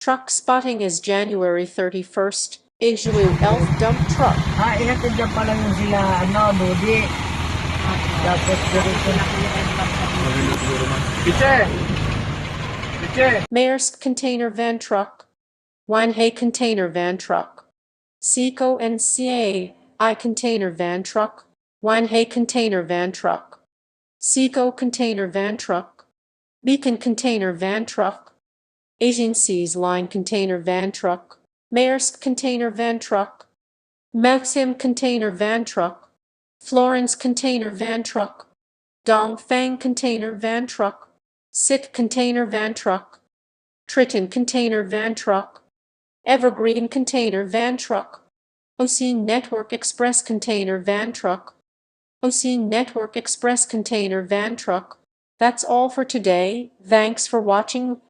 Truck spotting is January 31st. Isuzu Elf dump truck. Ihatid dyan pala yung sila, Budi. Tapos diretso. Maersk container van truck. Wanhei container van truck. Seco and CAI container van truck. Wanhei container van truck. Seco container van truck. Beacon container van truck. Asian Seas Line container van truck. Maersk container van truck. Maxim container van truck. Florence container van truck. Dongfang container van truck. Sit container van truck. Triton container van truck. Evergreen container van truck. Ocean Network Express container van truck. Ocean Network Express container van truck. That's all for today. Thanks for watching.